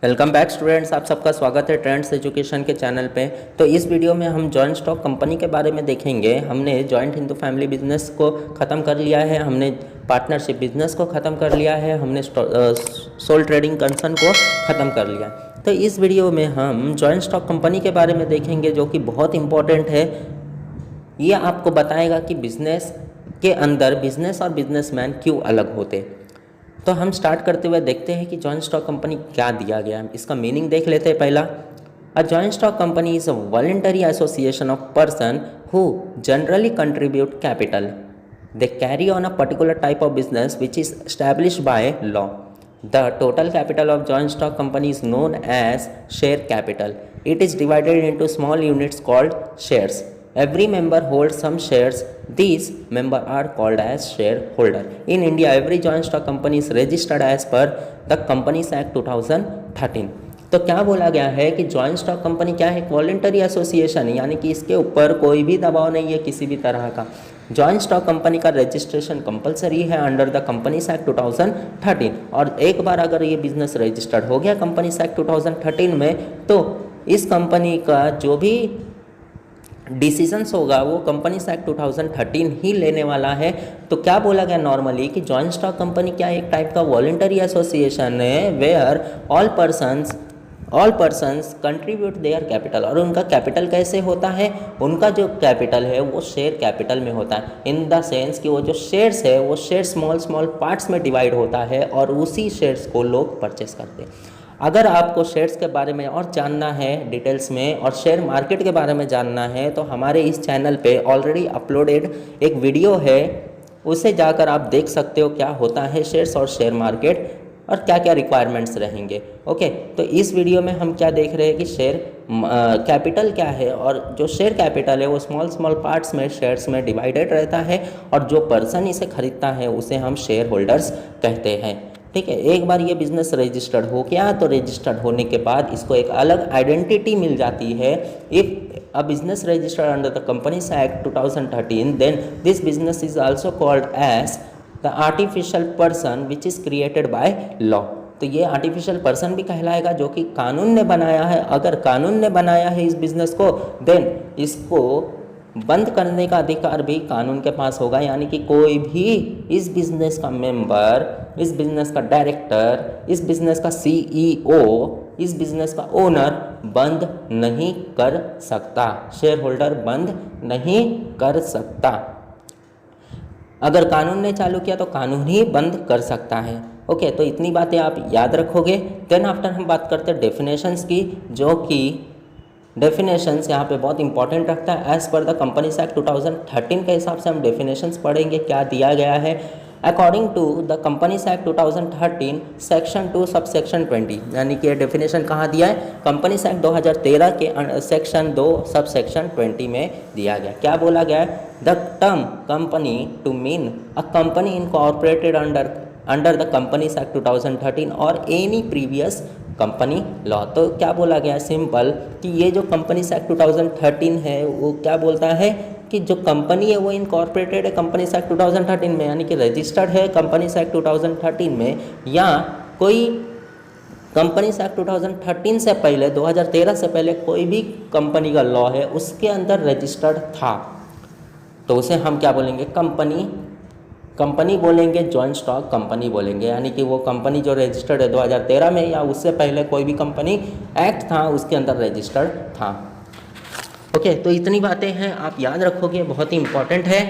Welcome back students, आप सबका स्वागत है ट्रेंड्स एजुकेशन के चैनल पे। तो इस वीडियो में हम जॉइंट स्टॉक कंपनी के बारे में देखेंगे। हमने जॉइंट हिंदू फैमिली बिजनेस को ख़त्म कर लिया है, हमने पार्टनरशिप बिजनेस को ख़त्म कर लिया है, हमने सोल ट्रेडिंग कंसर्न को ख़त्म कर लिया। तो इस वीडियो में हम जॉइंट स्टॉक कंपनी के बारे में देखेंगे, जो कि बहुत इंपॉर्टेंट है। ये आपको बताएगा कि बिजनेस के अंदर बिजनेस और बिजनेसमैन क्यों अलग होते। तो हम स्टार्ट करते हुए देखते हैं कि जॉइंट स्टॉक कंपनी क्या दिया गया है, इसका मीनिंग देख लेते हैं। पहला, a joint stock company is a voluntary association of person who generally contribute capital. They carry on a particular type of business which is established by law. The total capital of joint stock company is known as share capital. It is divided into small units called shares. Every member holds some shares. These members are called as shareholder. In India, every joint stock company is registered as per the Companies Act 2013. तो क्या बोला गया है कि joint stock company क्या है? Voluntary association, यानी कि इसके ऊपर कोई भी दबाव नहीं है किसी भी तरह का। जॉइंट स्टॉक कंपनी का रजिस्ट्रेशन कंपलसरी है अंडर द कंपनीज एक्ट 2013। और एक बार अगर ये बिजनेस रजिस्टर्ड हो गया कंपनीज एक्ट 2013 में, तो इस कंपनी का जो भी डिसीजंस होगा वो कंपनीज एक्ट 2013 ही लेने वाला है। तो क्या बोला गया नॉर्मली कि जॉइंट स्टॉक कंपनी क्या एक टाइप का वॉलंटरी एसोसिएशन है, where all persons contribute their capital. और उनका कैपिटल कैसे होता है? उनका जो कैपिटल है वो शेयर कैपिटल में होता है, इन द सेंस कि वो जो शेयर्स है वो शेयर स्मॉल स्मॉल पार्ट्स में डिवाइड होता है और उसी शेयर्स को लोग परचेस करते हैं। अगर आपको शेयर्स के बारे में और जानना है डिटेल्स में और शेयर मार्केट के बारे में जानना है, तो हमारे इस चैनल पे ऑलरेडी अपलोडेड एक वीडियो है, उसे जाकर आप देख सकते हो क्या होता है शेयर्स और शेयर मार्केट और क्या क्या रिक्वायरमेंट्स रहेंगे। ओके, तो इस वीडियो में हम क्या देख रहे हैं कि शेयर कैपिटल क्या है, और जो शेयर कैपिटल है वो स्मॉल स्मॉल पार्ट्स में शेयर्स में डिवाइडेड रहता है और जो पर्सन इसे खरीदता है उसे हम शेयर होल्डर्स कहते हैं। ठीक है, एक बार ये बिजनेस रजिस्टर्ड हो गया तो रजिस्टर्ड होने के बाद इसको एक अलग आइडेंटिटी मिल जाती है। If a business registered under the companies act 2013, then this business is also called as the artificial person which is created by law. तो ये आर्टिफिशियल पर्सन भी कहलाएगा जो कि कानून ने बनाया है। अगर कानून ने बनाया है इस बिज़नेस को, देन इसको बंद करने का अधिकार भी कानून के पास होगा, यानी कि कोई भी इस बिज़नेस का मेंबर, इस बिज़नेस का डायरेक्टर, इस बिज़नेस का सीईओ, इस बिज़नेस का ओनर बंद नहीं कर सकता, शेयर होल्डर बंद नहीं कर सकता। अगर कानून ने चालू किया तो कानून ही बंद कर सकता है। ओके, तो इतनी बातें आप याद रखोगे। देन आफ्टर हम बात करते हैं डेफिनेशंस की, जो कि डेफिनेशंस यहाँ पे बहुत इंपॉर्टेंट रखता है। As per the companies act 2013 के हिसाब से हम डेफिनेशंस पढ़ेंगे क्या दिया गया है। According to the companies act 2013 section 2 sub section 20, यानी कि डेफिनेशन कहाँ दिया है? कंपनीज एक्ट 2013 के सेक्शन 2 सब सेक्शन 20 में दिया गया। क्या बोला गया है? The term company to mean a company incorporated under the companies act 2013 और एनी प्रीवियस कंपनी लॉ। तो क्या बोला गया? सिंपल कि ये जो कंपनीज एक्ट 2013 है वो क्या बोलता है कि जो कंपनी है वो इनकॉर्पोरेटेड है कंपनीज एक्ट 2013 में, यानी कि रजिस्टर्ड है कंपनीज एक्ट 2013 में, या कोई कंपनीज एक्ट 2013 से पहले 2013 से पहले कोई भी कंपनी का लॉ है उसके अंदर रजिस्टर्ड था, तो उसे हम क्या बोलेंगे? कंपनी बोलेंगे, जॉइंट स्टॉक कंपनी बोलेंगे। यानी कि वो कंपनी जो रजिस्टर्ड है 2013 में या उससे पहले कोई भी कंपनी एक्ट था उसके अंदर रजिस्टर्ड था। ओके, तो इतनी बातें हैं, आप याद रखोगे, बहुत ही इंपॉर्टेंट है।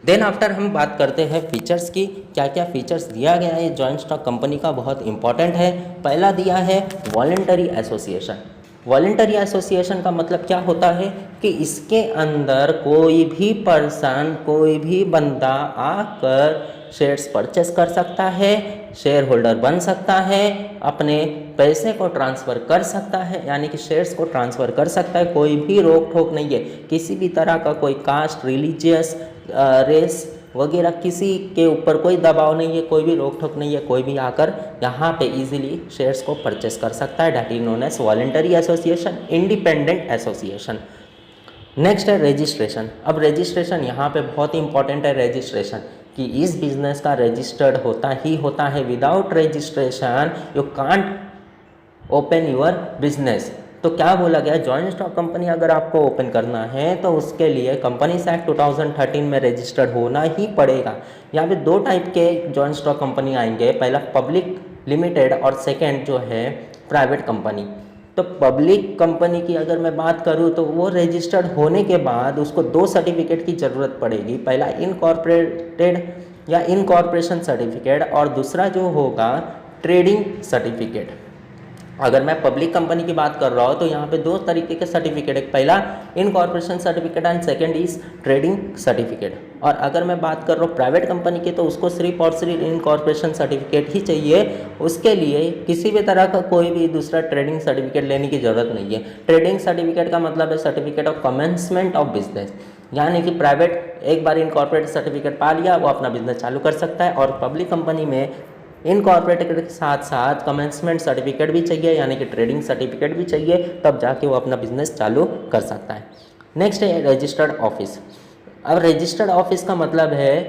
देन आफ्टर हम बात करते हैं फीचर्स की, क्या क्या फीचर्स दिया गया है जॉइंट स्टॉक कंपनी का, बहुत इंपॉर्टेंट है। पहला दिया है वॉलंटरी एसोसिएशन। वॉलंटरी एसोसिएशन का मतलब क्या होता है कि इसके अंदर कोई भी पर्सन, कोई भी बंदा आकर शेयर्स परचेस कर सकता है, शेयर होल्डर बन सकता है, अपने पैसे को ट्रांसफ़र कर सकता है, यानी कि शेयर्स को ट्रांसफ़र कर सकता है। कोई भी रोक टोक नहीं है, किसी भी तरह का कोई कास्ट, रिलीजियस, रेस वगैरह किसी के ऊपर कोई दबाव नहीं है, कोई भी रोक टोक नहीं है, कोई भी आकर यहाँ पे इजीली शेयर्स को परचेस कर सकता है। That is known as voluntary association, independent association. Next है रजिस्ट्रेशन। अब रजिस्ट्रेशन यहाँ पे बहुत ही इंपॉर्टेंट है, रजिस्ट्रेशन कि इस बिजनेस का रजिस्टर्ड होता ही होता है। Without registration you can't open your business. तो क्या बोला गया, जॉइंट स्टॉक कंपनी अगर आपको ओपन करना है तो उसके लिए कंपनीज एक्ट 2013 में रजिस्टर्ड होना ही पड़ेगा। यहाँ पे दो टाइप के जॉइंट स्टॉक कंपनी आएंगे, पहला पब्लिक लिमिटेड और सेकेंड जो है प्राइवेट कंपनी। तो पब्लिक कंपनी की अगर मैं बात करूँ तो वो रजिस्टर्ड होने के बाद उसको दो सर्टिफिकेट की ज़रूरत पड़ेगी, पहला इनकॉर्पोरेटेड या इनकॉर्पोरेशन सर्टिफिकेट और दूसरा जो होगा ट्रेडिंग सर्टिफिकेट। अगर मैं पब्लिक कंपनी की बात कर रहा हूँ तो यहाँ पे दो तरीके के सर्टिफिकेट है, पहला incorporation certificate and second is trading certificate. और अगर मैं बात कर रहा हूँ प्राइवेट कंपनी की तो उसको सिर्फ और सिर्फ इनकॉर्पोरेशन सर्टिफिकेट ही चाहिए, उसके लिए किसी भी तरह का कोई भी दूसरा ट्रेडिंग सर्टिफिकेट लेने की ज़रूरत नहीं है। ट्रेडिंग सर्टिफिकेट का मतलब है certificate of commencement of business, यानी कि प्राइवेट एक बार इनकॉर्पोरेट सर्टिफिकेट पा लिया वो अपना बिजनेस चालू कर सकता है, और पब्लिक कंपनी में इनकॉर्पोरेटेड के साथ साथ कमेंसमेंट सर्टिफिकेट भी चाहिए, यानी कि ट्रेडिंग सर्टिफिकेट भी चाहिए, तब जाके वो अपना बिजनेस चालू कर सकता है। नेक्स्ट है रजिस्टर्ड ऑफिस। अब रजिस्टर्ड ऑफिस का मतलब है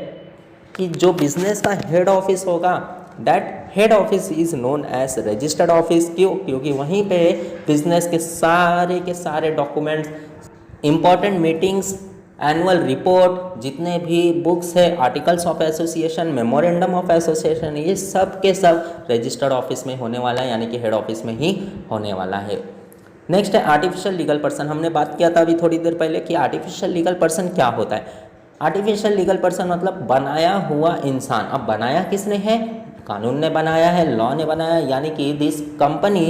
कि जो बिजनेस का हेड ऑफिस होगा that head office is known as registered office. क्यों? क्योंकि वहीं पे बिजनेस के सारे documents, important meetings, annual report, जितने भी बुक्स है, articles of association, memorandum of association, ये सब के सब रजिस्टर्ड ऑफिस में होने वाला है, यानी कि हेड ऑफिस में ही होने वाला है। नेक्स्ट है आर्टिफिशियल लीगल पर्सन। हमने बात किया था अभी थोड़ी देर पहले कि आर्टिफिशियल लीगल पर्सन क्या होता है। आर्टिफिशियल लीगल पर्सन मतलब बनाया हुआ इंसान। अब बनाया किसने है? कानून ने बनाया है, लॉ ने बनाया, यानी कि this company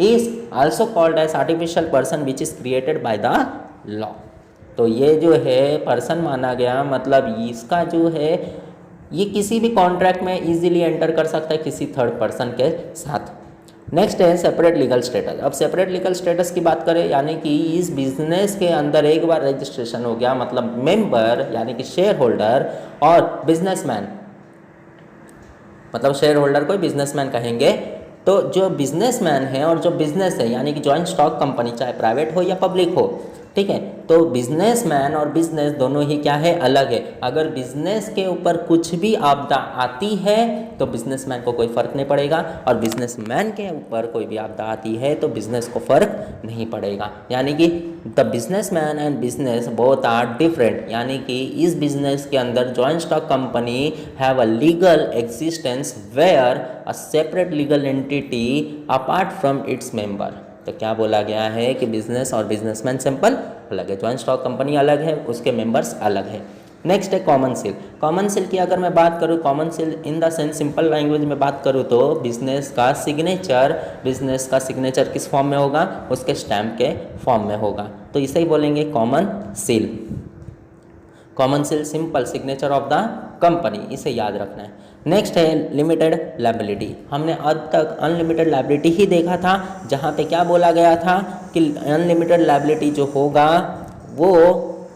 is also called as artificial person which is created by the law. तो ये जो है पर्सन माना गया, मतलब इसका जो है ये किसी भी कॉन्ट्रैक्ट में इजीली एंटर कर सकता है किसी थर्ड पर्सन के साथ। नेक्स्ट है सेपरेट लीगल स्टेटस। अब सेपरेट लीगल स्टेटस की बात करें, यानी कि इस बिजनेस के अंदर एक बार रजिस्ट्रेशन हो गया, मतलब मेंबर यानी कि शेयर होल्डर और बिजनेसमैन, मतलब शेयर होल्डर को बिजनेसमैन कहेंगे। तो जो बिजनेसमैन है और जो बिजनेस है, यानी कि जॉइंट स्टॉक कंपनी चाहे प्राइवेट हो या पब्लिक हो, ठीक है, तो बिजनेसमैन और बिजनेस दोनों ही क्या है? अलग है। अगर बिजनेस के ऊपर कुछ भी आपदा आती है तो बिजनेसमैन को कोई फर्क नहीं पड़ेगा, और बिजनेसमैन के ऊपर कोई भी आपदा आती है तो बिजनेस को फर्क नहीं पड़ेगा। यानी कि the businessman and business both are different, यानी कि इस बिजनेस के अंदर joint stock company have a legal existence where a separate legal entity apart from its member. तो क्या बोला गया है कि बिजनेस और बिजनेसमैन सिंपल अलग है, जॉइंट स्टॉक कंपनी अलग है, उसके मेंबर्स अलग है। नेक्स्ट है कॉमन सेल। कॉमन सेल की अगर मैं बात करूँ, common seal in the sense simple language में बात करूँ तो बिजनेस का सिग्नेचर किस फॉर्म में होगा? उसके स्टैम्प के फॉर्म में होगा, तो इसे ही बोलेंगे common seal. Common seal simple signature of the company, इसे याद रखना है। नेक्स्ट है लिमिटेड लायबिलिटी। हमने अब तक अनलिमिटेड लायबिलिटी ही देखा था, जहाँ पे क्या बोला गया था कि अनलिमिटेड लायबिलिटी जो होगा वो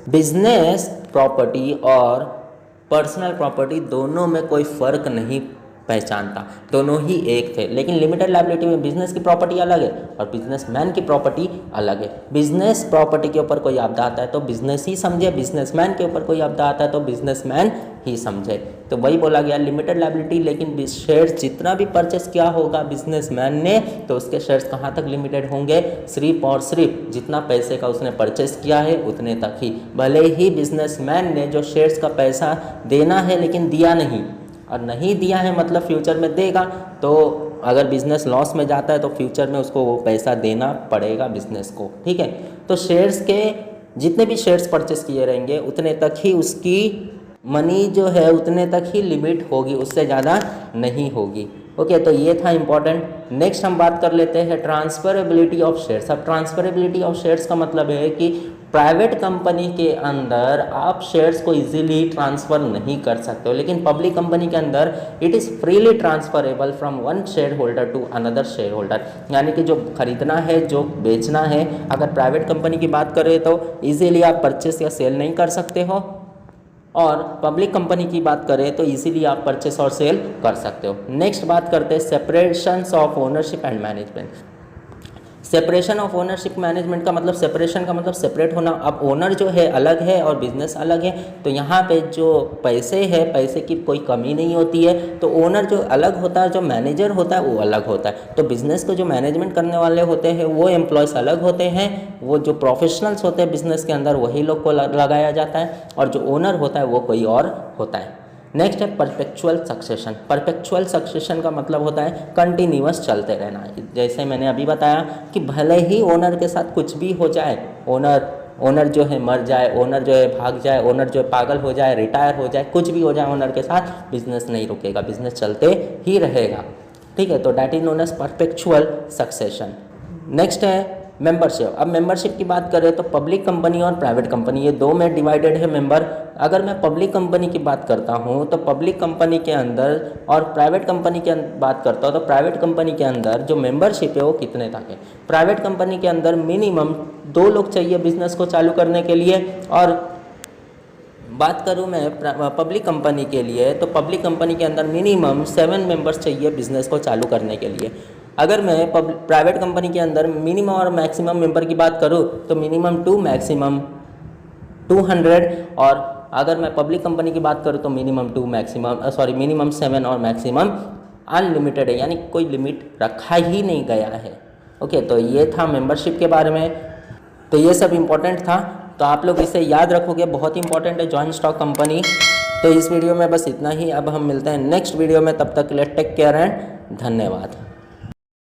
बिजनेस प्रॉपर्टी और पर्सनल प्रॉपर्टी दोनों में कोई फ़र्क नहीं पहचानता, दोनों ही एक थे। लेकिन लिमिटेड लायबिलिटी में बिजनेस की प्रॉपर्टी अलग है और बिजनेसमैन की प्रॉपर्टी अलग है। बिजनेस प्रॉपर्टी के ऊपर कोई आपदा आता है तो बिजनेस ही समझे, बिजनेसमैन के ऊपर कोई आपदा आता है तो बिजनेसमैन ही समझे। तो वही बोला गया लिमिटेड लायबिलिटी, लेकिन शेयर्स जितना भी परचेस किया होगा बिजनेसमैन ने तो उसके शेयर्स कहाँ तक लिमिटेड होंगे? सिर्फ और सिर्फ जितना पैसे का उसने परचेस किया है उतने तक ही। भले ही बिजनेसमैन ने जो शेयर्स का पैसा देना है लेकिन दिया नहीं, और नहीं दिया है मतलब फ्यूचर में देगा, तो अगर बिजनेस लॉस में जाता है तो फ्यूचर में उसको वो पैसा देना पड़ेगा बिजनेस को, ठीक है। तो शेयर्स के जितने भी शेयर्स परचेस किए रहेंगे उतने तक ही उसकी मनी जो है उतने तक ही लिमिट होगी, उससे ज़्यादा नहीं होगी। ओके, तो ये था इम्पॉर्टेंट। नेक्स्ट हम बात कर लेते हैं ट्रांसफरेबिलिटी ऑफ शेयर्स। अब ट्रांसफरेबिलिटी ऑफ शेयर्स का मतलब है कि प्राइवेट कंपनी के अंदर आप शेयर्स को इजीली ट्रांसफ़र नहीं कर सकते हो, लेकिन पब्लिक कंपनी के अंदर it is freely transferable from one share holder to another share holder. यानी कि जो खरीदना है, जो बेचना है, अगर प्राइवेट कंपनी की बात करें तो इजीली आप परचेस या सेल नहीं कर सकते हो, और पब्लिक कंपनी की बात करें तो इजीली आप परचेस और सेल कर सकते हो। नेक्स्ट बात करते हैं separations of ownership and management. Separation of ownership management का मतलब, सेपरेशन का मतलब सेपरेट होना। अब ओनर जो है अलग है और बिजनेस अलग है, तो यहाँ पे जो पैसे है, पैसे की कोई कमी नहीं होती है। तो ओनर जो अलग होता है, जो मैनेजर होता है वो अलग होता है। तो बिज़नेस को जो मैनेजमेंट करने वाले होते हैं वो एम्प्लॉयज़ अलग होते हैं, वो जो प्रोफेशनल्स होते हैं बिज़नेस के अंदर वही लोग को लगाया जाता है, और जो ओनर होता है वो कोई और होता है। नेक्स्ट है परपेचुअल सक्सेशन। परपेचुअल सक्सेशन का मतलब होता है कंटिन्यूअस चलते रहना। जैसे मैंने अभी बताया कि भले ही ओनर के साथ कुछ भी हो जाए, ओनर जो है मर जाए, ओनर जो है भाग जाए, ओनर जो है पागल हो जाए, रिटायर हो जाए, कुछ भी हो जाए ओनर के साथ, बिजनेस नहीं रुकेगा, बिजनेस चलते ही रहेगा। ठीक है, तो that is known as perpetual succession. Next है मेंबरशिप। अब मेंबरशिप की बात करें तो पब्लिक कंपनी और प्राइवेट कंपनी, ये दो में डिवाइडेड है मेंबर। अगर मैं पब्लिक कंपनी की बात करता हूँ तो पब्लिक कंपनी के अंदर, और प्राइवेट कंपनी की बात करता हूँ तो प्राइवेट कंपनी के अंदर जो मेंबरशिप है वो कितने तक है। प्राइवेट कंपनी के अंदर मिनिमम 2 लोग चाहिए बिजनेस को चालू करने के लिए, और बात करूँ मैं पब्लिक कंपनी के लिए तो पब्लिक कंपनी के अंदर मिनिमम 7 मेंबर्स चाहिए बिजनेस को चालू करने के लिए। अगर मैं प्राइवेट कंपनी के अंदर मिनिमम और मैक्सिमम मेंबर की बात करूँ तो मिनिमम 2 मैक्सिमम 200, और अगर मैं पब्लिक कंपनी की बात करूँ तो मिनिमम 7 और मैक्सिमम अनलिमिटेड है, यानी कोई लिमिट रखा ही नहीं गया है। ओके, तो ये था मेंबरशिप के बारे में। तो ये सब इम्पोर्टेंट था, तो आप लोग इसे याद रखोगे, बहुत इंपॉर्टेंट है जॉइंट स्टॉक कंपनी। तो इस वीडियो में बस इतना ही, अब हम मिलते हैं नेक्स्ट वीडियो में, तब तक के लिए टेक केयर एंड धन्यवाद।